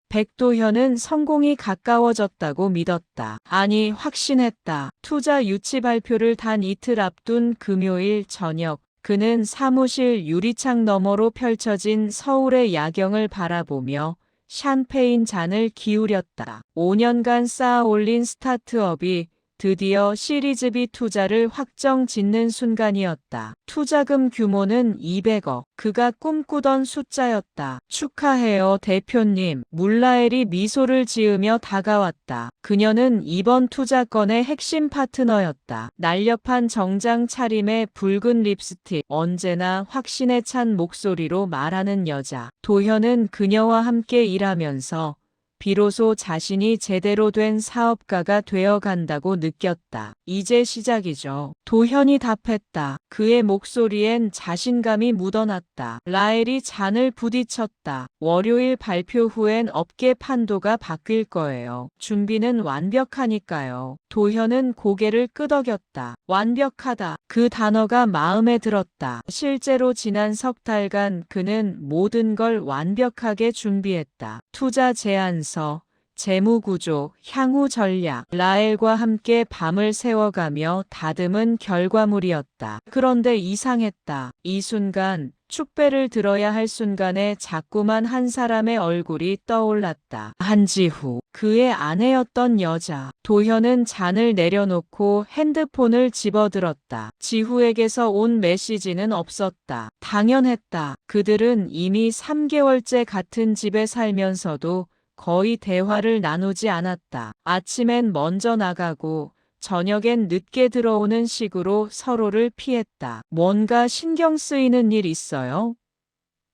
백도현은 성공이 가까워졌다고 믿었다. 아니, 확신했다. 투자 유치 발표를 단 이틀 앞둔 금요일 저녁, 그는 사무실 유리창 너머로 펼쳐진 서울의 야경을 바라보며 샴페인 잔을 기울였다. 5년간 쌓아 올린 스타트업이 드디어 시리즈 B 투자를 확정 짓는 순간이었다. 투자금 규모는 200억. 그가 꿈꾸던 숫자였다. 축하해요, 대표님. 물라엘이 미소를 지으며 다가왔다. 그녀는 이번 투자건의 핵심 파트너였다. 날렵한 정장 차림에 붉은 립스틱, 언제나 확신에 찬 목소리로 말하는 여자. 도현은 그녀와 함께 일하면서 비로소 자신이 제대로 된 사업가가 되어간다고 느꼈다. 이제 시작이죠. 도현이 답했다. 그의 목소리엔 자신감이 묻어났다. 라엘이 잔을 부딪혔다. 월요일 발표 후엔 업계 판도가 바뀔 거예요. 준비는 완벽하니까요. 도현은 고개를 끄덕였다. 완벽하다. 그 단어가 마음에 들었다. 실제로 지난 석 달간 그는 모든 걸 완벽하게 준비했다. 투자 제안서, 재무구조, 향후 전략, 라엘과 함께 밤을 새워가며 다듬은 결과물이었다. 그런데 이상했다. 이 순간, 축배를 들어야 할 순간에 자꾸만 한 사람의 얼굴이 떠올랐다. 한지후, 그의 아내였던 여자. 도현은 잔을 내려놓고 핸드폰을 집어들었다. 지후에게서 온 메시지는 없었다. 당연했다. 그들은 이미 3개월째 같은 집에 살면서도 거의 대화를 나누지 않았다. 아침엔 먼저 나가고 저녁엔 늦게 들어오는 식으로 서로를 피했다. 뭔가 신경 쓰이는 일 있어요?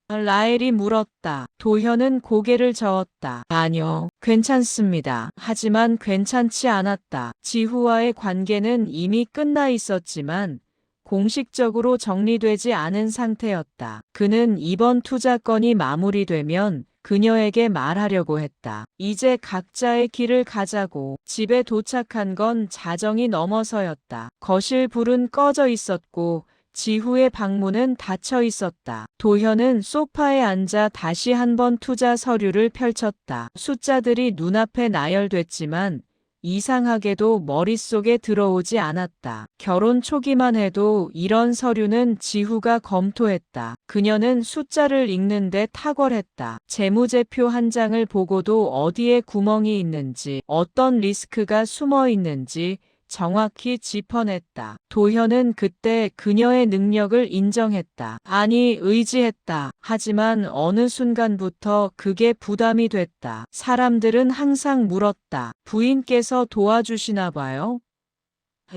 라엘이 물었다. 도현은 고개를 저었다. 아니요, 괜찮습니다. 하지만 괜찮지 않았다. 지후와의 관계는 이미 끝나 있었지만 공식적으로 정리되지 않은 상태였다. 그는 이번 투자건이 마무리되면 그녀에게 말하려고 했다. 이제 각자의 길을 가자고. 집에 도착한 건 자정이 넘어서였다. 거실 불은 꺼져 있었고 지후의 방문은 닫혀 있었다. 도현은 소파에 앉아 다시 한번 투자 서류를 펼쳤다. 숫자들이 눈앞에 나열됐지만 이상하게도 머릿속에 들어오지 않았다. 결혼 초기만 해도 이런 서류는 지후가 검토했다. 그녀는 숫자를 읽는데 탁월했다. 재무제표 한 장을 보고도 어디에 구멍이 있는지, 어떤 리스크가 숨어 있는지 정확히 짚어냈다. 도현은 그때 그녀의 능력을 인정했다. 아니, 의지했다. 하지만 어느 순간부터 그게 부담이 됐다. 사람들은 항상 물었다. 부인께서 도와주시나 봐요?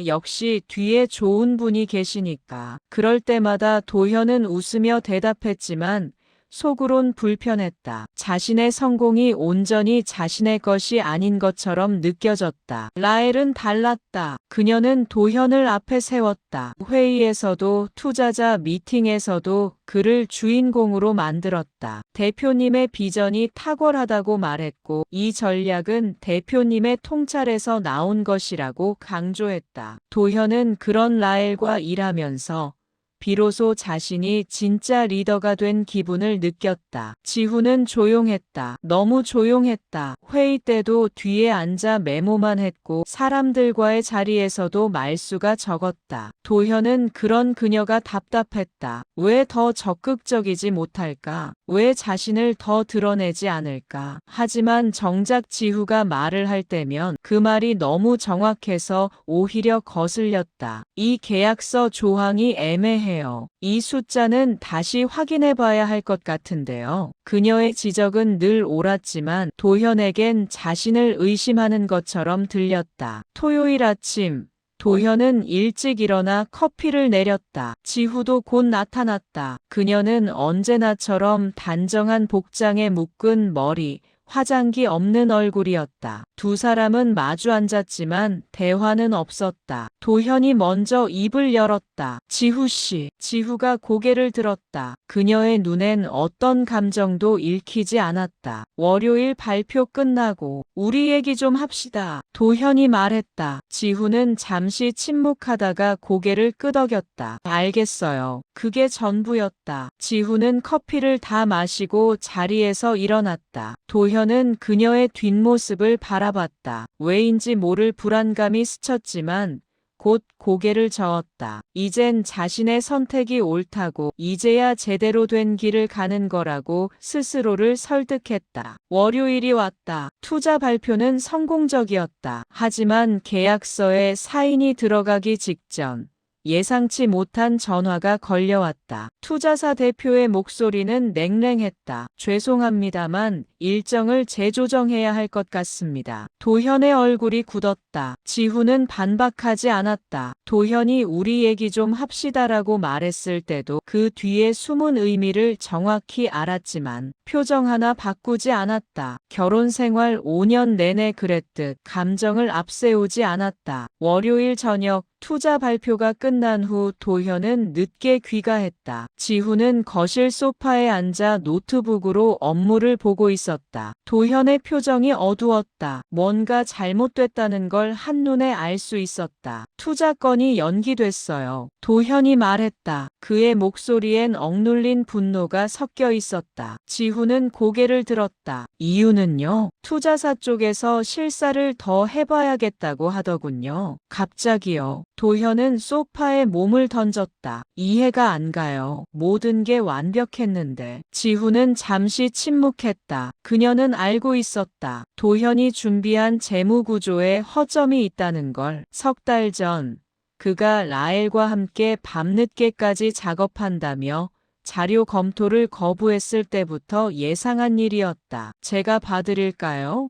역시 뒤에 좋은 분이 계시니까. 그럴 때마다 도현은 웃으며 대답했지만 속으론 불편했다. 자신의 성공이 온전히 자신의 것이 아닌 것처럼 느껴졌다. 라엘은 달랐다. 그녀는 도현을 앞에 세웠다. 회의에서도 투자자 미팅에서도 그를 주인공으로 만들었다. 대표님의 비전이 탁월하다고 말했고 이 전략은 대표님의 통찰에서 나온 것이라고 강조했다. 도현은 그런 라엘과 일하면서 비로소 자신이 진짜 리더가 된 기분을 느꼈다. 지후는 조용했다. 너무 조용했다. 회의 때도 뒤에 앉아 메모만 했고 사람들과의 자리에서도 말수가 적었다. 도현은 그런 그녀가 답답했다. 왜 더 적극적이지 못할까? 왜 자신을 더 드러내지 않을까? 하지만 정작 지후가 말을 할 때면 그 말이 너무 정확해서 오히려 거슬렸다. 이 계약서 조항이 애매해요. 이 숫자는 다시 확인해 봐야 할 것 같은데요. 그녀의 지적은 늘 옳았지만 도현에겐 자신을 의심하는 것처럼 들렸다. 토요일 아침 도현은 일찍 일어나 커피를 내렸다. 지후도 곧 나타났다. 그녀는 언제나처럼 단정한 복장에 묶은 머리, 화장기 없는 얼굴이었다. 두 사람은 마주 앉았지만 대화는 없었다. 도현이 먼저 입을 열었다. 지후 씨. 지후가 고개를 들었다. 그녀의 눈엔 어떤 감정도 읽히지 않았다. 월요일 발표 끝나고 우리 얘기 좀 합시다. 도현이 말했다. 지후는 잠시 침묵하다가 고개를 끄덕였다. 알겠어요. 그게 전부였다. 지후는 커피를 다 마시고 자리에서 일어났다. 도현은 그녀의 뒷모습을 바라봤다. 왜인지 모를 불안감이 스쳤지만 곧 고개를 저었다. 이젠 자신의 선택이 옳다고, 이제야 제대로 된 길을 가는 거라고 스스로를 설득했다. 월요일이 왔다. 투자 발표는 성공적이었다. 하지만 계약서에 사인이 들어가기 직전 예상치 못한 전화가 걸려왔다. 투자사 대표의 목소리는 냉랭했다. 죄송합니다만 일정을 재조정해야 할 것 같습니다. 도현의 얼굴이 굳었다. 지후는 반박하지 않았다. 도현이 우리 얘기 좀 합시다라고 말했을 때도 그 뒤에 숨은 의미를 정확히 알았지만 표정 하나 바꾸지 않았다. 결혼 생활 5년 내내 그랬듯 감정을 앞세우지 않았다. 월요일 저녁 투자 발표가 끝난 후 도현은 늦게 귀가했다. 지후는 거실 소파에 앉아 노트북으로 업무를 보고 있었다. 도현의 표정이 어두웠다. 뭔가 잘못됐다는 걸 한눈에 알 수 있었다. 투자 건이 연기됐어요. 도현이 말했다. 그의 목소리엔 억눌린 분노가 섞여 있었다. 지후는 고개를 들었다. 이유는요? 투자사 쪽에서 실사를 더 해봐야겠다고 하더군요. 갑자기요. 도현은 소파에 몸을 던졌다. 이해가 안 가요. 모든 게 완벽했는데. 지후는 잠시 침묵했다. 그녀는 알고 있었다. 도현이 준비한 재무 구조에 허점이 있다는 걸. 석 달 전 그가 라엘과 함께 밤늦게까지 작업한다며 자료 검토를 거부했을 때부터 예상한 일이었다. 제가 봐드릴까요?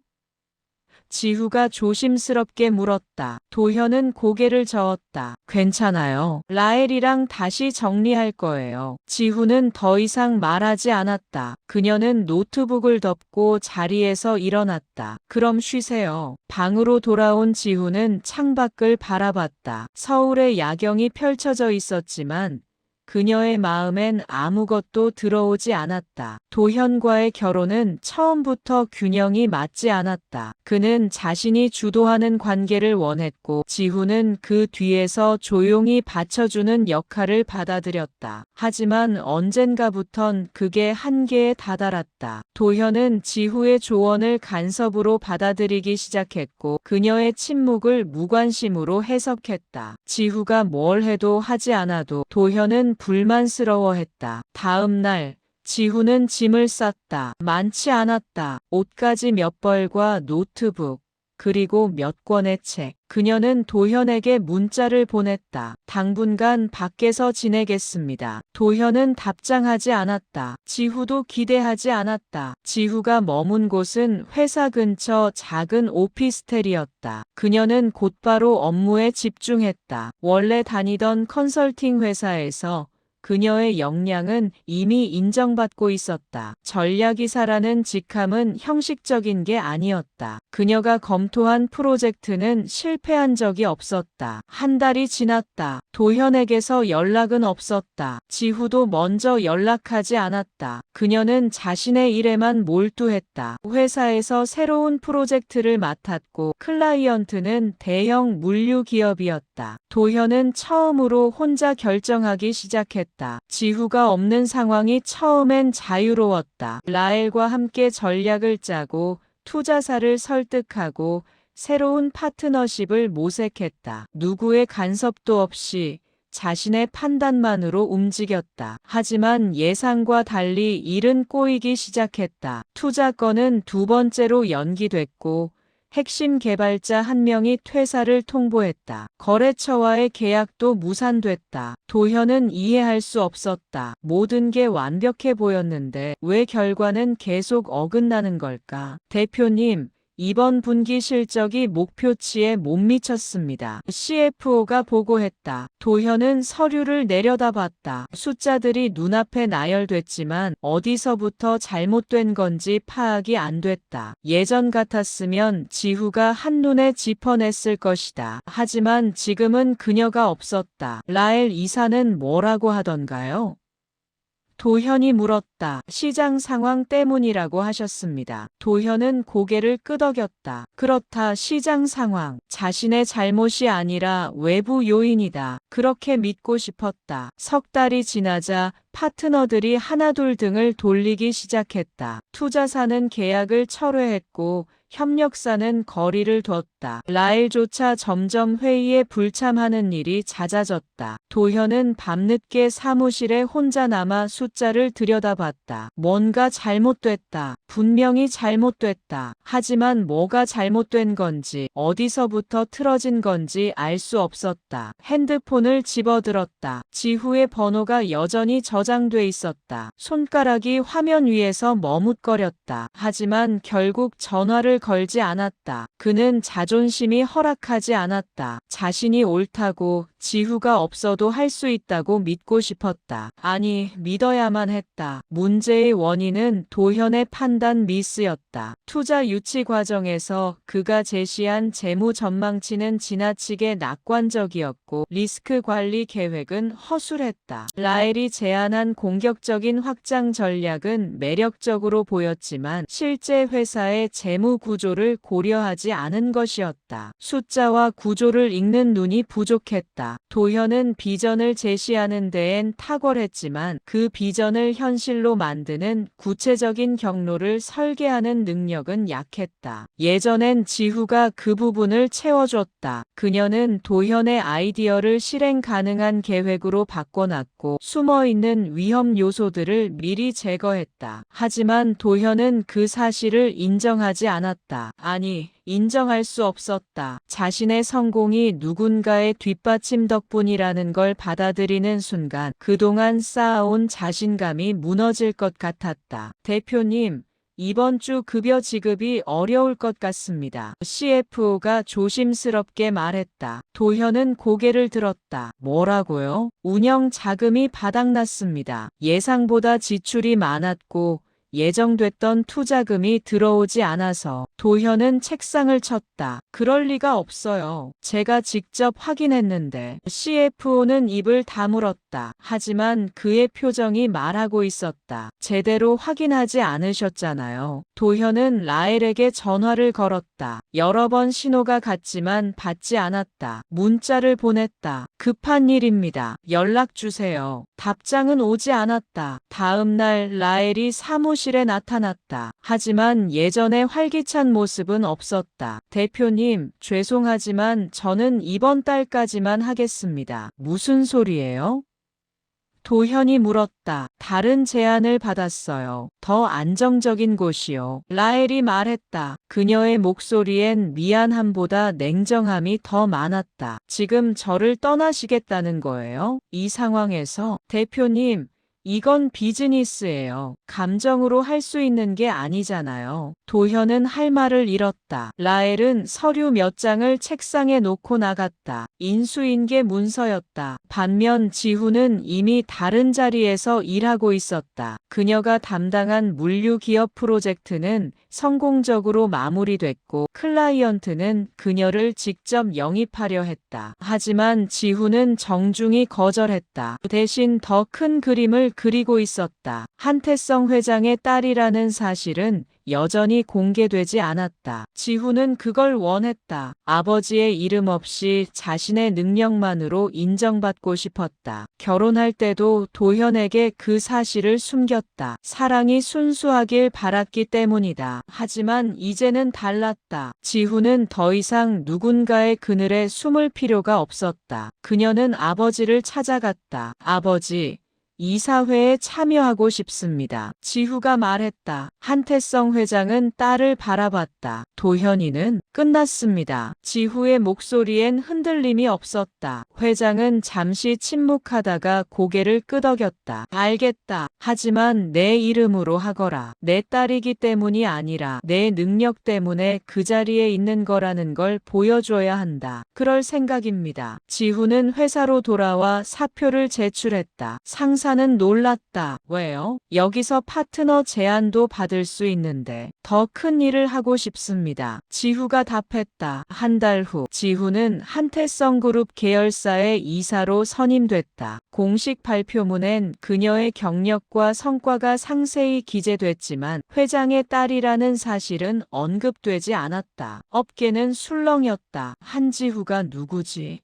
지후가 조심스럽게 물었다. 도현은 고개를 저었다. 괜찮아요. 라엘이랑 다시 정리할 거예요. 지후는 더 이상 말하지 않았다. 그녀는 노트북을 덮고 자리에서 일어났다. 그럼 쉬세요. 방으로 돌아온 지후는 창밖을 바라봤다. 서울의 야경이 펼쳐져 있었지만 그녀의 마음엔 아무것도 들어오지 않았다. 도현과의 결혼은 처음부터 균형이 맞지 않았다. 그는 자신이 주도하는 관계를 원했고 지후는 그 뒤에서 조용히 받쳐주는 역할을 받아들였다. 하지만 언젠가부턴 그게 한계에 다다랐다. 도현은 지후의 조언을 간섭으로 받아들이기 시작했고 그녀의 침묵을 무관심으로 해석했다. 지후가 뭘 해도 하지 않아도 도현은 불만스러워했다. 다음 날 지후는 짐을 쌌다. 많지 않았다. 옷가지 몇 벌과 노트북, 그리고 몇 권의 책. 그녀는 도현에게 문자를 보냈다. 당분간 밖에서 지내겠습니다. 도현은 답장하지 않았다. 지후도 기대하지 않았다. 지후가 머문 곳은 회사 근처 작은 오피스텔이었다. 그녀는 곧바로 업무에 집중했다. 원래 다니던 컨설팅 회사에서 그녀의 역량은 이미 인정받고 있었다. 전략이사라는 직함은 형식적인 게 아니었다. 그녀가 검토한 프로젝트는 실패한 적이 없었다. 한 달이 지났다. 도현에게서 연락은 없었다. 지후도 먼저 연락하지 않았다. 그녀는 자신의 일에만 몰두했다. 회사에서 새로운 프로젝트를 맡았고 클라이언트는 대형 물류 기업이었다. 도현은 처음으로 혼자 결정하기 시작했다. 지후가 없는 상황이 처음엔 자유로웠다. 라엘과 함께 전략을 짜고 투자사를 설득하고 새로운 파트너십을 모색했다. 누구의 간섭도 없이 자신의 판단만으로 움직였다. 하지만 예상과 달리 일은 꼬이기 시작했다. 투자 건은 두 번째로 연기됐고 핵심 개발자 한 명이 퇴사를 통보했다. 거래처와의 계약도 무산됐다. 도현은 이해할 수 없었다. 모든 게 완벽해 보였는데 왜 결과는 계속 어긋나는 걸까? 대표님, 이번 분기 실적이 목표치에 못 미쳤습니다. CFO가 보고했다. 도현은 서류를 내려다봤다. 숫자들이 눈앞에 나열됐지만 어디서부터 잘못된 건지 파악이 안 됐다. 예전 같았으면 지후가 한눈에 짚어냈을 것이다. 하지만 지금은 그녀가 없었다. 라엘 이사는 뭐라고 하던가요? 도현이 물었다. 시장 상황 때문이라고 하셨습니다. 도현은 고개를 끄덕였다. 그렇다. 시장 상황. 자신의 잘못이 아니라 외부 요인이다. 그렇게 믿고 싶었다. 석 달이 지나자 파트너들이 하나둘 등을 돌리기 시작했다. 투자사는 계약을 철회했고 협력사는 거리를 뒀다. 라엘조차 점점 회의에 불참하는 일이 잦아졌다. 도현은 밤늦게 사무실에 혼자 남아 숫자를 들여다봤다. 뭔가 잘못됐다. 분명히 잘못됐다. 하지만 뭐가 잘못된 건지, 어디서부터 틀어진 건지 알 수 없었다. 핸드폰을 집어들었다. 지후의 번호가 여전히 저장돼 있었다. 손가락이 화면 위에서 머뭇거렸다. 하지만 결국 전화를 걸지 않았다. 그는 자존심이 허락하지 않았다. 자신이 옳다고, 지후가 없어도 할 수 있다고 믿고 싶었다. 아니, 믿어야만 했다. 문제의 원인은 도현의 판단 미스였다. 투자 유치 과정에서 그가 제시한 재무 전망치는 지나치게 낙관적이었고 리스크 관리 계획은 허술했다. 라엘이 제안한 공격적인 확장 전략은 매력적으로 보였지만 실제 회사의 재무 구조를 고려하지 않은 것이었다. 숫자와 구조를 읽는 눈이 부족했다. 도현은 비전을 제시하는 데엔 탁월했지만 그 비전을 현실로 만드는 구체적인 경로를 설계하는 능력은 약했다. 예전엔 지후가 그 부분을 채워줬다. 그녀는 도현의 아이디어를 실행 가능한 계획으로 바꿔놨고 숨어있는 위험 요소들을 미리 제거했다. 하지만 도현은 그 사실을 인정하지 않았다. 아니, 인정할 수 없었다. 자신의 성공이 누군가의 뒷받침 덕분이라는 걸 받아들이는 순간 그동안 쌓아온 자신감이 무너질 것 같았다. 대표님, 이번 주 급여 지급이 어려울 것 같습니다. CFO가 조심스럽게 말했다. 도현은 고개를 들었다. 뭐라고요? 운영 자금이 바닥났습니다. 예상보다 지출이 많았고 예정됐던 투자금이 들어오지 않아서. 도현은 책상을 쳤다. 그럴 리가 없어요. 제가 직접 확인했는데. CFO는 입을 다물었다. 하지만 그의 표정이 말하고 있었다. 제대로 확인하지 않으셨잖아요. 도현은 라엘에게 전화를 걸었다. 여러 번 신호가 갔지만 받지 않았다. 문자를 보냈다. 급한 일입니다. 연락 주세요. 답장은 오지 않았다. 다음 날 라엘이 사무실에 나타났다. 하지만 예전의 활기찬 모습은 없었다. 대표님, 죄송하지만 저는 이번 달까지만 하겠습니다. 무슨 소리예요? 도현이 물었다. 다른 제안을 받았어요. 더 안정적인 곳이요. 라엘이 말했다. 그녀의 목소리엔 미안함보다 냉정함이 더 많았다. 지금 저를 떠나시겠다는 거예요? 이 상황에서 대표님, 이건 비즈니스예요. 감정으로 할 수 있는 게 아니잖아요. 도현은 할 말을 잃었다. 라엘은 서류 몇 장을 책상에 놓고 나갔다. 인수인계 문서였다. 반면 지후는 이미 다른 자리에서 일하고 있었다. 그녀가 담당한 물류 기업 프로젝트는 성공적으로 마무리됐고 클라이언트는 그녀를 직접 영입하려 했다. 하지만 지후는 정중히 거절했다. 대신 더 큰 그림을 그리고 있었다. 한태성 회장의 딸이라는 사실은 여전히 공개되지 않았다. 지후는 그걸 원했다. 아버지의 이름 없이 자신의 능력만으로 인정받고 싶었다. 결혼할 때도 도현에게 그 사실을 숨겼다. 사랑이 순수하길 바랐기 때문이다. 하지만 이제는 달랐다. 지후는 더 이상 누군가의 그늘에 숨을 필요가 없었다. 그녀는 아버지를 찾아갔다. 아버지, 이사회에 참여하고 싶습니다. 지후가 말했다. 한태성 회장은 딸을 바라봤다. 도현이는 끝났습니다. 지후의 목소리엔 흔들림이 없었다. 회장은 잠시 침묵하다가 고개를 끄덕였다. 알겠다. 하지만 내 이름으로 하거라. 내 딸이기 때문이 아니라 내 능력 때문에 그 자리에 있는 거라는 걸 보여줘야 한다. 그럴 생각입니다. 지후는 회사로 돌아와 사표를 제출했다. 상사는 놀랐다. 왜요? 여기서 파트너 제안도 받을 수 있는데 더 큰 일을 하고 싶습니다. 지후가 답했다. 한 달 후 지후는 한태성그룹 계열사의 이사로 선임됐다. 공식 발표문엔 그녀의 경력과 성과가 상세히 기재됐지만 회장의 딸이라는 사실은 언급되지 않았다. 업계는 술렁였다. 한지후가 누구지?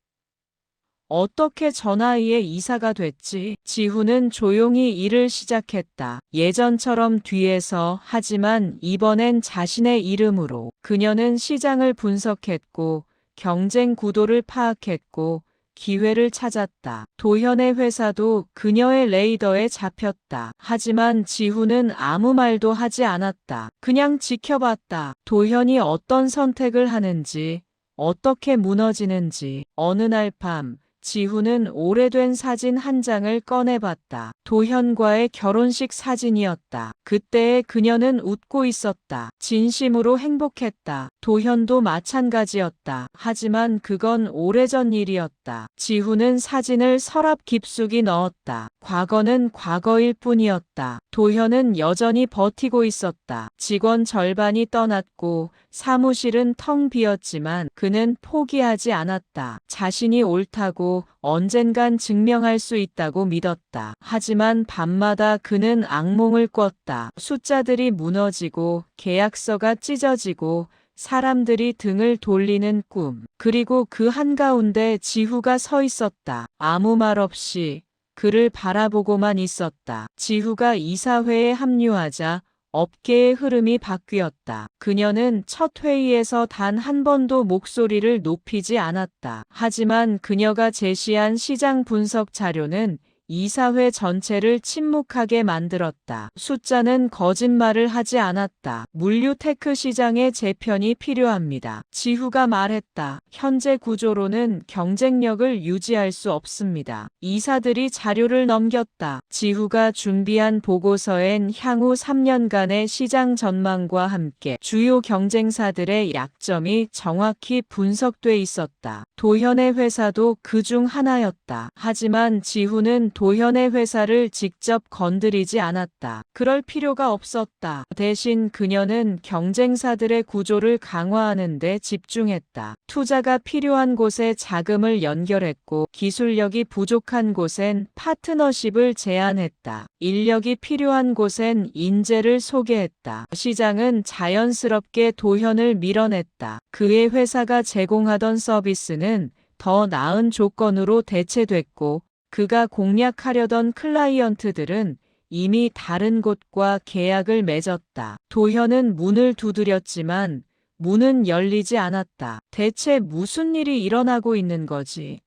어떻게 전화위에 이사가 됐지? 지후는 조용히 일을 시작했다. 예전처럼 뒤에서, 하지만 이번엔 자신의 이름으로. 그녀는 시장을 분석했고 경쟁 구도를 파악했고 기회를 찾았다. 도현의 회사도 그녀의 레이더에 잡혔다. 하지만 지후는 아무 말도 하지 않았다. 그냥 지켜봤다. 도현이 어떤 선택을 하는지, 어떻게 무너지는지. 어느 날 밤 지후는 오래된 사진 한 장을 꺼내봤다. 도현과의 결혼식 사진이었다. 그때의 그녀는 웃고 있었다. 진심으로 행복했다. 도현도 마찬가지였다. 하지만 그건 오래전 일이었다. 지후는 사진을 서랍 깊숙이 넣었다. 과거는 과거일 뿐이었다. 도현은 여전히 버티고 있었다. 직원 절반이 떠났고 사무실은 텅 비었지만 그는 포기하지 않았다. 자신이 옳다고 언젠간 증명할 수 있다고 믿었다. 하지만 밤마다 그는 악몽을 꿨다. 숫자들이 무너지고 계약서가 찢어지고 사람들이 등을 돌리는 꿈. 그리고 그 한가운데 지후가 서 있었다. 아무 말 없이 그를 바라보고만 있었다. 지후가 이사회에 합류하자 업계의 흐름이 바뀌었다. 그녀는 첫 회의에서 단 한 번도 목소리를 높이지 않았다. 하지만 그녀가 제시한 시장 분석 자료는 이사회 전체를 침묵하게 만들었다. 숫자는 거짓말을 하지 않았다. 물류 테크 시장의 재편이 필요합니다. 지후가 말했다. 현재 구조로는 경쟁력을 유지할 수 없습니다. 이사들이 자료를 넘겼다. 지후가 준비한 보고서엔 향후 3년간의 시장 전망과 함께 주요 경쟁사들의 약점이 정확히 분석돼 있었다. 도현의 회사도 그중 하나였다. 하지만 지후는 도현의 회사를 직접 건드리지 않았다. 그럴 필요가 없었다. 대신 그녀는 경쟁사들의 구조를 강화하는 데 집중했다. 투자가 필요한 곳에 자금을 연결했고 기술력이 부족한 곳엔 파트너십을 제안했다. 인력이 필요한 곳엔 인재를 소개했다. 시장은 자연스럽게 도현을 밀어냈다. 그의 회사가 제공하던 서비스는 더 나은 조건으로 대체됐고 그가 공략하려던 클라이언트들은 이미 다른 곳과 계약을 맺었다. 도현은 문을 두드렸지만 문은 열리지 않았다. 대체 무슨 일이 일어나고 있는 거지?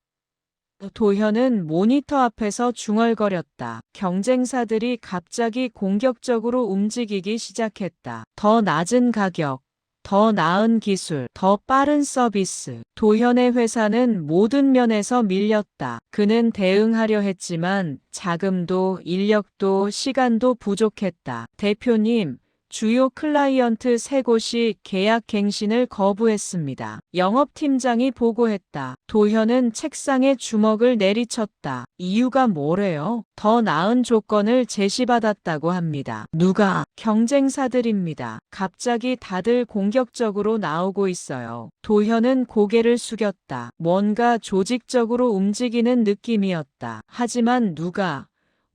도현은 모니터 앞에서 중얼거렸다. 경쟁사들이 갑자기 공격적으로 움직이기 시작했다. 더 낮은 가격, 더 나은 기술, 더 빠른 서비스. 도현의 회사는 모든 면에서 밀렸다. 그는 대응하려 했지만 자금도 인력도 시간도 부족했다. 대표님, 주요 클라이언트 3곳이 계약 갱신을 거부했습니다. 영업팀장이 보고했다. 도현은 책상에 주먹을 내리쳤다. 이유가 뭐래요? 더 나은 조건을 제시받았다고 합니다. 누가? 경쟁사들입니다. 갑자기 다들 공격적으로 나오고 있어요. 도현은 고개를 숙였다. 뭔가 조직적으로 움직이는 느낌이었다. 하지만 누가?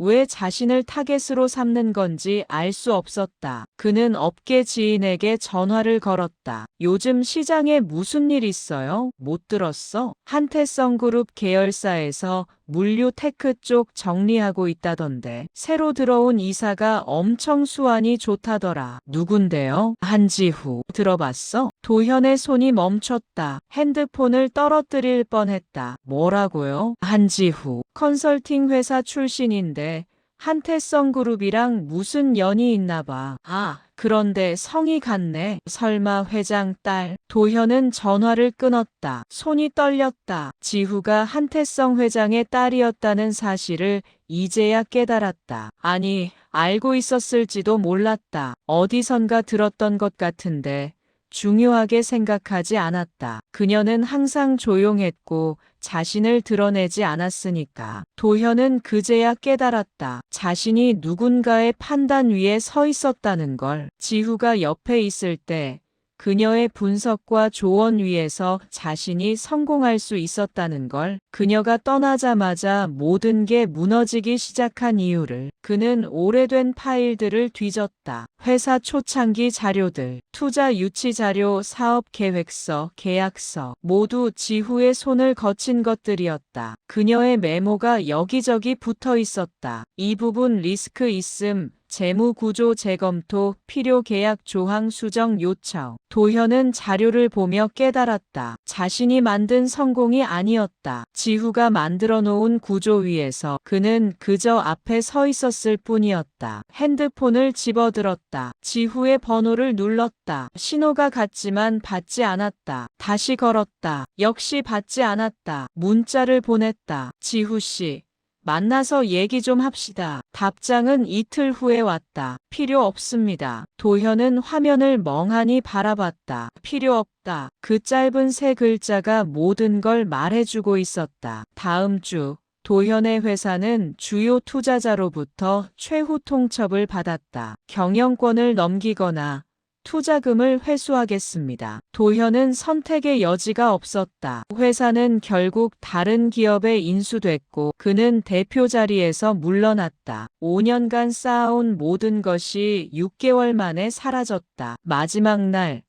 왜 자신을 타겟으로 삼는 건지 알 수 없었다. 그는 업계 지인에게 전화를 걸었다. 요즘 시장에 무슨 일 있어요? 못 들었어? 한태성그룹 계열사에서 물류 테크 쪽 정리하고 있다던데. 새로 들어온 이사가 엄청 수완이 좋다더라. 누군데요? 한지후. 들어봤어? 도현의 손이 멈췄다. 핸드폰을 떨어뜨릴 뻔했다. 뭐라고요? 한지후. 컨설팅 회사 출신인데 한태성그룹이랑 무슨 연이 있나 봐. 아, 그런데 성이 같네. 설마 회장 딸. 도현은 전화를 끊었다. 손이 떨렸다. 지후가 한태성 회장의 딸이었다는 사실을 이제야 깨달았다. 아니, 알고 있었을지도 몰랐다. 어디선가 들었던 것 같은데 중요하게 생각하지 않았다. 그녀는 항상 조용했고 자신을 드러내지 않았으니까. 도현은 그제야 깨달았다. 자신이 누군가의 판단 위에 서 있었다는 걸. 지후가 옆에 있을 때 그녀의 분석과 조언 위에서 자신이 성공할 수 있었다는 걸. 그녀가 떠나자마자 모든 게 무너지기 시작한 이유를. 그는 오래된 파일들을 뒤졌다. 회사 초창기 자료들, 투자 유치 자료, 사업 계획서, 계약서, 모두 지후의 손을 거친 것들이었다. 그녀의 메모가 여기저기 붙어 있었다. 이 부분 리스크 있음, 재무 구조 재검토, 필요 계약 조항 수정 요청. 도현은 자료를 보며 깨달았다. 자신이 만든 성공이 아니었다. 지후가 만들어 놓은 구조 위에서 그는 그저 앞에 서 있었을 뿐이었다. 핸드폰을 집어들었다. 지후의 번호를 눌렀다. 신호가 갔지만 받지 않았다. 다시 걸었다. 역시 받지 않았다. 문자를 보냈다. 지후 씨. 만나서 얘기 좀 합시다. 답장은 이틀 후에 왔다. 필요 없습니다. 도현은 화면을 멍하니 바라봤다. 필요 없다. 그 짧은 세 글자가 모든 걸 말해주고 있었다. 다음 주 도현의 회사는 주요 투자자로부터 최후 통첩을 받았다. 경영권을 넘기거나 투자금을 회수하겠습니다. 도현은 선택의 여지가 없었다. 회사는 결국 다른 기업에 인수됐고 그는 대표 자리에서 물러났다. 5년간 쌓아온 모든 것이 6개월 만에 사라졌다. 마지막 날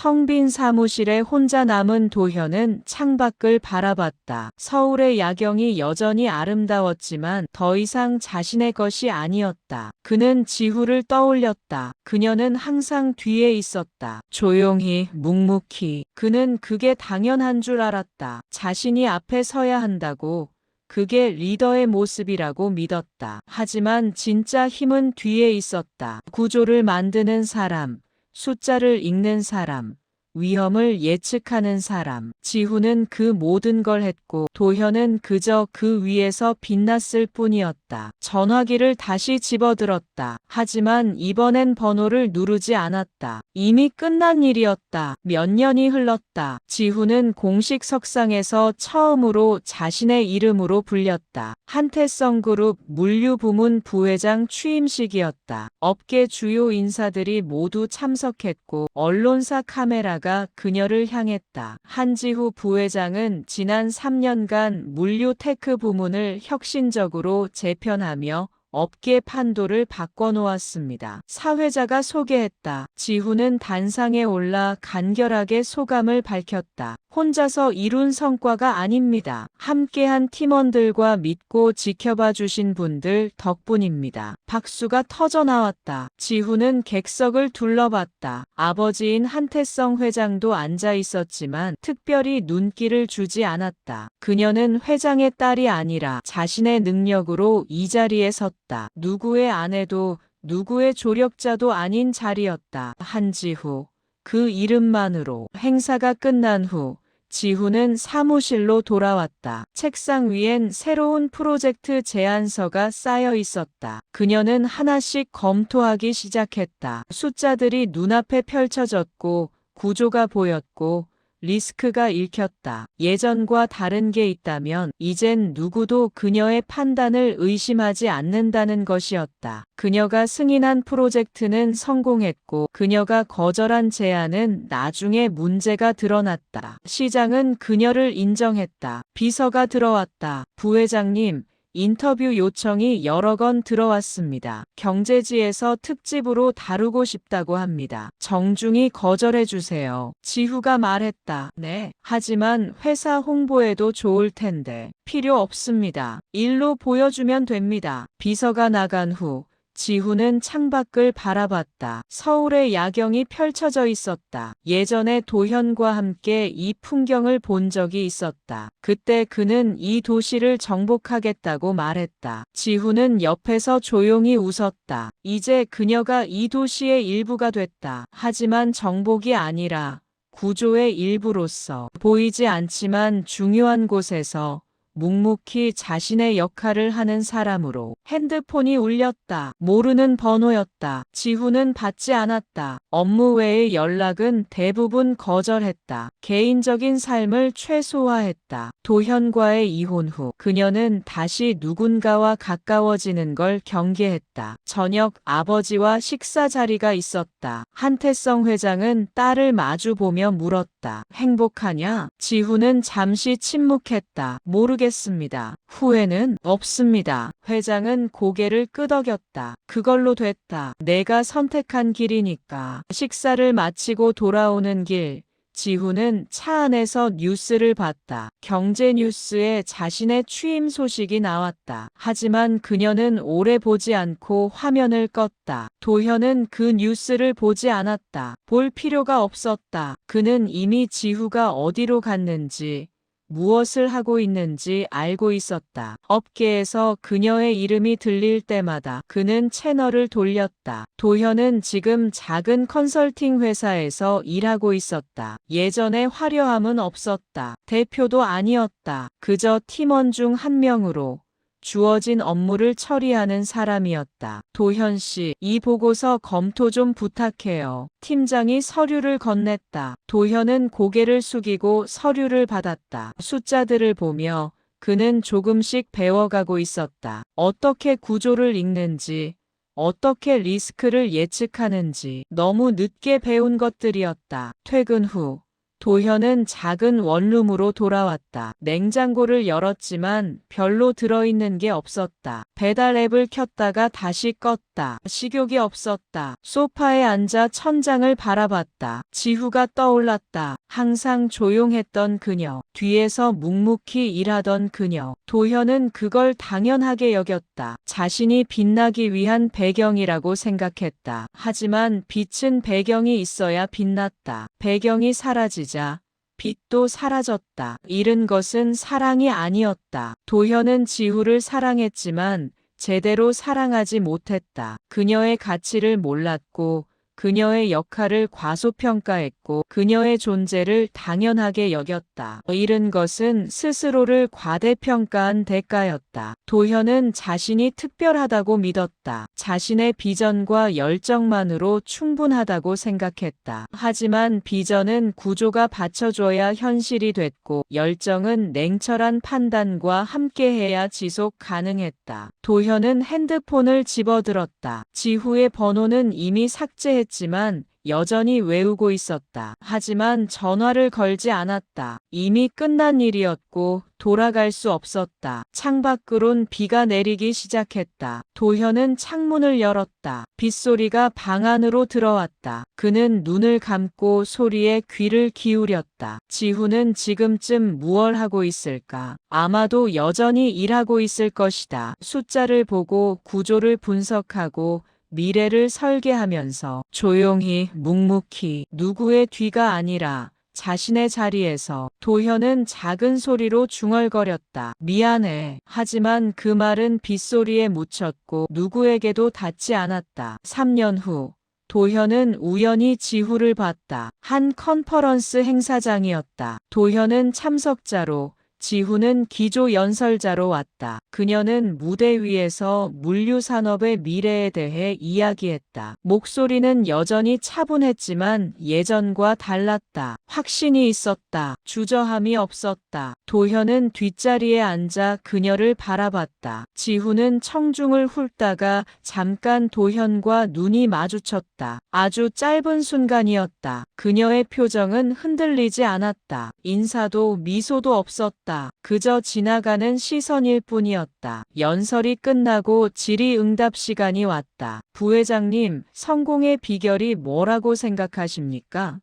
텅 빈 사무실에 혼자 남은 도현은 창밖을 바라봤다. 서울의 야경이 여전히 아름다웠지만 더 이상 자신의 것이 아니었다. 그는 지후를 떠올렸다. 그녀는 항상 뒤에 있었다. 조용히, 묵묵히. 그는 그게 당연한 줄 알았다. 자신이 앞에 서야 한다고. 그게 리더의 모습이라고 믿었다. 하지만 진짜 힘은 뒤에 있었다. 구조를 만드는 사람. 숫자를 읽는 사람, 위험을 예측하는 사람. 지후는 그 모든 걸 했고 도현은 그저 그 위에서 빛났을 뿐이었다. 전화기를 다시 집어들었다. 하지만 이번엔 번호를 누르지 않았다. 이미 끝난 일이었다. 몇 년이 흘렀다. 지후는 공식 석상에서 처음으로 자신의 이름으로 불렸다. 한태성그룹 물류부문 부회장 취임식이었다. 업계 주요 인사들이 모두 참석했고 언론사 카메라가 그녀를 향했다. 한지후 부회장은 지난 3년간 물류 테크 부문을 혁신적으로 재편하며 업계 판도를 바꿔놓았습니다. 사회자가 소개했다. 지후는 단상에 올라 간결하게 소감을 밝혔다. 혼자서 이룬 성과가 아닙니다. 함께한 팀원들과 믿고 지켜봐 주신 분들 덕분입니다. 박수가 터져나왔다. 지후는 객석을 둘러봤다. 아버지인 한태성 회장도 앉아 있었지만 특별히 눈길을 주지 않았다. 그녀는 회장의 딸이 아니라 자신의 능력으로 이 자리에 섰다. 누구의 아내도 누구의 조력자도 아닌 자리였다. 한지후. 그 이름만으로. 행사가 끝난 후 지후는 사무실로 돌아왔다. 책상 위엔 새로운 프로젝트 제안서가 쌓여 있었다. 그녀는 하나씩 검토하기 시작했다. 숫자들이 눈앞에 펼쳐졌고 구조가 보였고 리스크가 읽혔다. 예전과 다른 게 있다면 이젠 누구도 그녀의 판단을 의심하지 않는다는 것이었다. 그녀가 승인한 프로젝트는 성공했고 그녀가 거절한 제안은 나중에 문제가 드러났다. 시장은 그녀를 인정했다. 비서가 들어왔다. 부회장님, 인터뷰 요청이 여러 건 들어왔습니다. 경제지에서 특집으로 다루고 싶다고 합니다. 정중히 거절해 주세요. 지후가 말했다. 네. 하지만 회사 홍보에도 좋을 텐데. 필요 없습니다. 일로 보여주면 됩니다. 비서가 나간 후 지후는 창밖을 바라봤다. 서울의 야경이 펼쳐져 있었다. 예전에 도현과 함께 이 풍경을 본 적이 있었다. 그때 그는 이 도시를 정복하겠다고 말했다. 지후는 옆에서 조용히 웃었다. 이제 그녀가 이 도시의 일부가 됐다. 하지만 정복이 아니라 구조의 일부로서 보이지 않지만 중요한 곳에서 묵묵히 자신의 역할을 하는 사람으로. 핸드폰이 울렸다. 모르는 번호였다. 지후는 받지 않았다. 업무 외의 연락은 대부분 거절했다. 개인적인 삶을 최소화했다. 도현과의 이혼 후 그녀는 다시 누군가와 가까워지는 걸 경계했다. 저녁 아버지와 식사 자리가 있었다. 한태성 회장은 딸을 마주보며 물었다. 행복하냐? 지후는 잠시 침묵했다. 모르겠습니다. 후회는 없습니다. 회장은 고개를 끄덕였다. 그걸로 됐다. 내가 선택한 길이니까. 식사를 마치고 돌아오는 길, 지후는 차 안에서 뉴스를 봤다. 경제 뉴스에 자신의 취임 소식이 나왔다. 하지만 그녀는 오래 보지 않고 화면을 껐다. 도현은 그 뉴스를 보지 않았다. 볼 필요가 없었다. 그는 이미 지후가 어디로 갔는지, 무엇을 하고 있는지 알고 있었다. 업계에서 그녀의 이름이 들릴 때마다 그는 채널을 돌렸다. 도현은 지금 작은 컨설팅 회사에서 일하고 있었다. 예전의 화려함은 없었다. 대표도 아니었다. 그저 팀원 중 한 명으로 주어진 업무를 처리하는 사람이었다. 도현 씨, 이 보고서 검토 좀 부탁해요. 팀장이 서류를 건넸다. 도현은 고개를 숙이고 서류를 받았다. 숫자들을 보며 그는 조금씩 배워가고 있었다. 어떻게 구조를 읽는지, 어떻게 리스크를 예측하는지 너무 늦게 배운 것들이었다. 퇴근 후 도현은 작은 원룸으로 돌아왔다. 냉장고를 열었지만 별로 들어있는 게 없었다. 배달 앱을 켰다가 다시 껐다. 식욕이 없었다. 소파에 앉아 천장을 바라봤다. 지후가 떠올랐다. 항상 조용했던 그녀, 뒤에서 묵묵히 일하던 그녀. 도현은 그걸 당연하게 여겼다. 자신이 빛나기 위한 배경이라고 생각했다. 하지만 빛은 배경이 있어야 빛났다. 배경이 사라지자 빛도 사라졌다. 잃은 것은 사랑이 아니었다. 도현은 지후를 사랑했지만 제대로 사랑하지 못했다. 그녀의 가치를 몰랐고 그녀의 역할을 과소평가했고 그녀의 존재를 당연하게 여겼다. 잃은 것은 스스로를 과대평가한 대가였다. 도현은 자신이 특별하다고 믿었다. 자신의 비전과 열정만으로 충분하다고 생각했다. 하지만 비전은 구조가 받쳐줘야 현실이 됐고 열정은 냉철한 판단과 함께해야 지속 가능했다. 도현은 핸드폰을 집어들었다. 지후의 번호는 이미 삭제했지만 여전히 외우고 있었다. 하지만 전화를 걸지 않았다. 이미 끝난 일이었고 돌아갈 수 없었다. 창밖으론 비가 내리기 시작했다. 도현은 창문을 열었다. 빗소리가 방 안으로 들어왔다. 그는 눈을 감고 소리에 귀를 기울였다. 지후는 지금쯤 무얼 하고 있을까? 아마도 여전히 일하고 있을 것이다. 숫자를 보고 구조를 분석하고 미래를 설계하면서 조용히 묵묵히 누구의 뒤가 아니라 자신의 자리에서. 도현은 작은 소리로 중얼거렸다. 미안해. 하지만 그 말은 빗소리에 묻혔고 누구에게도 닿지 않았다. 3년 후 도현은 우연히 지후를 봤다. 한 컨퍼런스 행사장이었다. 도현은 참석자로 지후는 기조 연설자로 왔다. 그녀는 무대 위에서 물류산업의 미래에 대해 이야기했다. 목소리는 여전히 차분했지만 예전과 달랐다. 확신이 있었다. 주저함이 없었다. 도현은 뒷자리에 앉아 그녀를 바라봤다. 지후는 청중을 훑다가 잠깐 도현과 눈이 마주쳤다. 아주 짧은 순간이었다. 그녀의 표정은 흔들리지 않았다. 인사도 미소도 없었다. 그저 지나가는 시선일 뿐이었다. 연설이 끝나고 질의응답 시간이 왔다. 부회장님, 성공의 비결이 뭐라고 생각하십니까?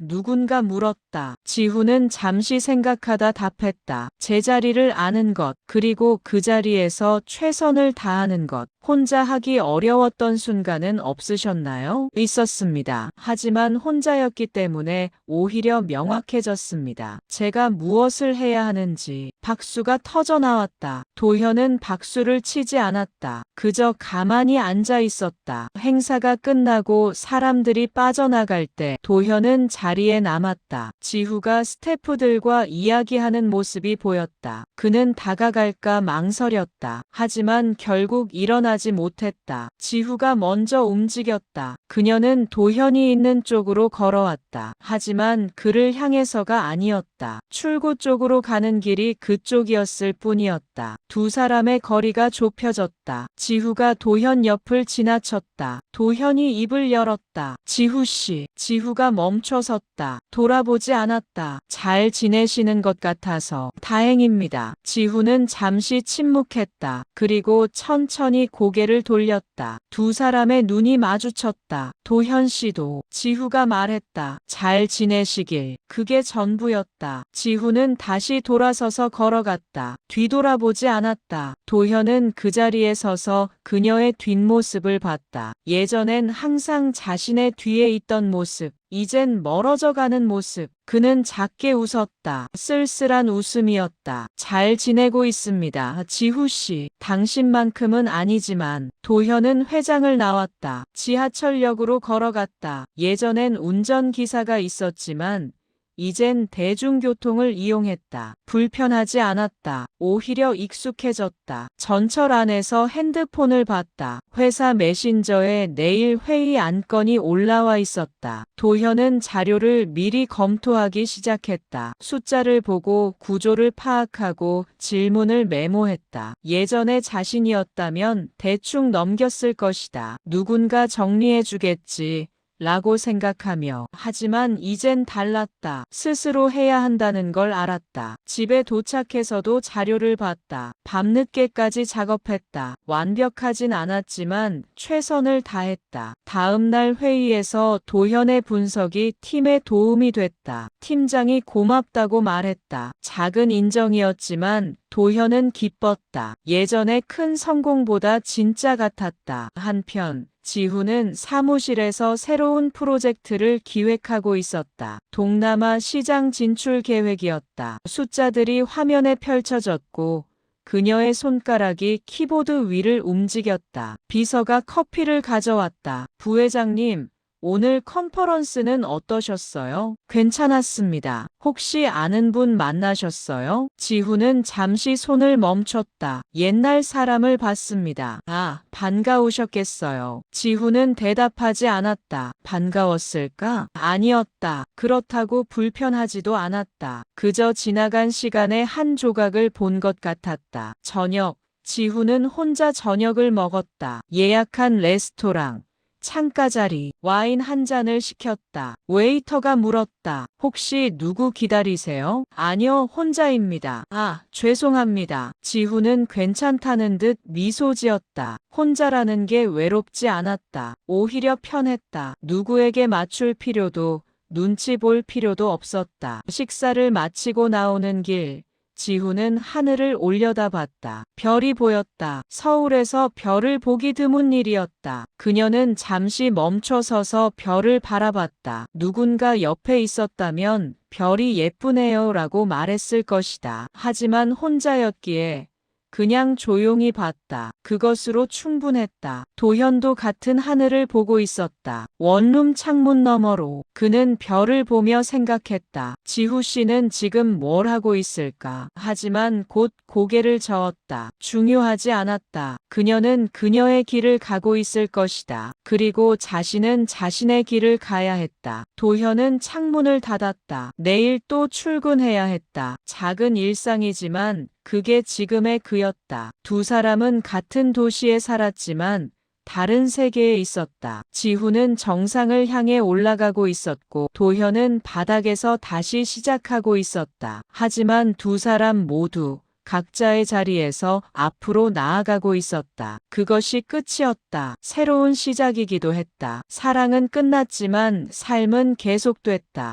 누군가 물었다. 지훈은 잠시 생각하다 답했다. 제자리를 아는 것, 그리고 그 자리에서 최선을 다하는 것. 혼자 하기 어려웠던 순간은 없으셨나요? 있었습니다. 하지만 혼자였기 때문에 오히려 명확해졌습니다. 제가 무엇을 해야 하는지. 박수가 터져 나왔다. 도현은 박수를 치지 않았다. 그저 가만히 앉아 있었다. 행사가 끝나고 사람들이 빠져나갈 때 도현은 자리에 남았다. 지후가 스태프들과 이야기하는 모습이 보였다. 그는 다가갈까 망설였다. 하지만 결국 일어나지 못했다. 지후가 먼저 움직였다. 그녀는 도현이 있는 쪽으로 걸어왔다. 하지만 그를 향해서가 아니었다. 출구 쪽으로 가는 길이 그쪽이었을 뿐이었다. 두 사람의 거리가 좁혀졌다. 지후가 도현 옆을 지나쳤다. 도현이 입을 열었다. 지후씨. 지후가 멈춰섰다. 돌아보지 않았다. 잘 지내시는 것 같아서 다행입니다. 지후는 잠시 침묵했다. 그리고 천천히 고개를 돌렸다. 두 사람의 눈이 마주쳤다. 도현 씨도. 지후가 말했다. 잘 지내시길. 그게 전부였다. 지후는 다시 돌아서서 걸어갔다. 뒤돌아보지 않았다. 도현은 그 자리에 서서 그녀의 뒷모습을 봤다. 예전엔 항상 자신의 뒤에 있던 모습, 이젠 멀어져 가는 모습. 그는 작게 웃었다. 쓸쓸한 웃음이었다. 잘 지내고 있습니다. 지후씨. 당신만큼은 아니지만. 도현은 회장을 나왔다. 지하철역으로 걸어갔다. 예전엔 운전기사가 있었지만 이젠 대중교통을 이용했다. 불편하지 않았다. 오히려 익숙해졌다. 전철 안에서 핸드폰을 봤다. 회사 메신저에 내일 회의 안건이 올라와 있었다. 도현은 자료를 미리 검토하기 시작했다. 숫자를 보고 구조를 파악하고 질문을 메모했다. 예전의 자신이었다면 대충 넘겼을 것이다. 누군가 정리해주겠지. 라고 생각하며 하지만 이젠 달랐다. 스스로 해야 한다는 걸 알았다. 집에 도착해서도 자료를 봤다. 밤늦게까지 작업했다. 완벽하진 않았지만 최선을 다했다. 다음 날 회의에서 도현의 분석이 팀에 도움이 됐다. 팀장이 고맙다고 말했다. 작은 인정이었지만 도현은 기뻤다. 예전의 큰 성공보다 진짜 같았다. 한편 지후는 사무실에서 새로운 프로젝트를 기획하고 있었다. 동남아 시장 진출 계획이었다. 숫자들이 화면에 펼쳐졌고 그녀의 손가락이 키보드 위를 움직였다. 비서가 커피를 가져왔다. 부회장님, 오늘 컨퍼런스는 어떠셨어요? 괜찮았습니다. 혹시 아는 분 만나셨어요? 지후는 잠시 손을 멈췄다. 옛날 사람을 봤습니다. 아, 반가우셨겠어요. 지후는 대답하지 않았다. 반가웠을까? 아니었다. 그렇다고 불편하지도 않았다. 그저 지나간 시간의 한 조각을 본 것 같았다. 저녁. 지후는 혼자 저녁을 먹었다. 예약한 레스토랑. 창가 자리, 와인 한 잔을 시켰다. 웨이터가 물었다. 혹시 누구 기다리세요? 아니요, 혼자입니다. 아, 죄송합니다. 지후는 괜찮다는 듯 미소 지었다. 혼자라는 게 외롭지 않았다. 오히려 편했다. 누구에게 맞출 필요도, 눈치 볼 필요도 없었다. 식사를 마치고 나오는 길. 지후는 하늘을 올려다봤다. 별이 보였다. 서울에서 별을 보기 드문 일이었다. 그녀는 잠시 멈춰서서 별을 바라봤다. 누군가 옆에 있었다면 별이 예쁘네요 라고 말했을 것이다. 하지만 혼자였기에 그냥 조용히 봤다. 그것으로 충분했다. 도현도 같은 하늘을 보고 있었다. 원룸 창문 너머로 그는 별을 보며 생각했다. 지후 씨는 지금 뭘 하고 있을까? 하지만 곧 고개를 저었다. 중요하지 않았다. 그녀는 그녀의 길을 가고 있을 것이다. 그리고 자신은 자신의 길을 가야 했다. 도현은 창문을 닫았다. 내일 또 출근해야 했다. 작은 일상이지만 그게 지금의 그였다. 두 사람은 같은 도시에 살았지만 다른 세계에 있었다. 지후는 정상을 향해 올라가고 있었고 도현은 바닥에서 다시 시작하고 있었다. 하지만 두 사람 모두 각자의 자리에서 앞으로 나아가고 있었다. 그것이 끝이었다. 새로운 시작이기도 했다. 사랑은 끝났지만 삶은 계속됐다.